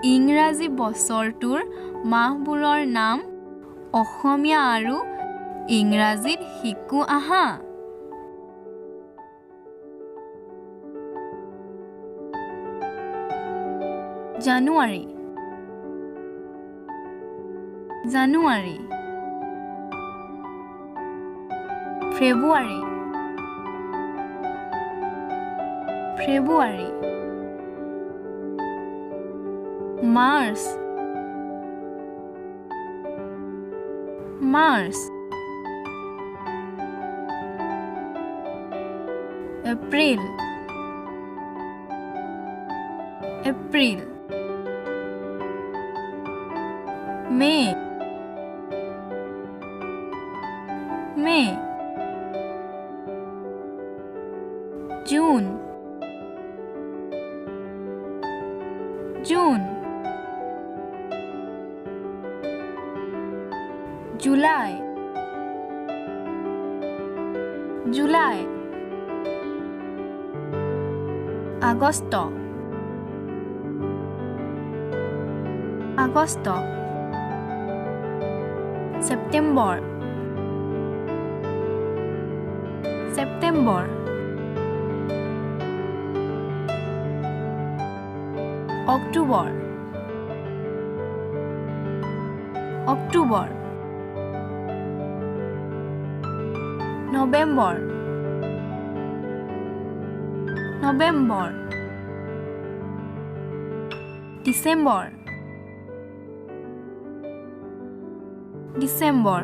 ইংৰাজী বছৰটোৰ মাহবোৰৰ নাম অসমীয়া আৰু ইংৰাজীত শিকো আহা। January January February February March March April April May May June June July July August August September September October October November November December December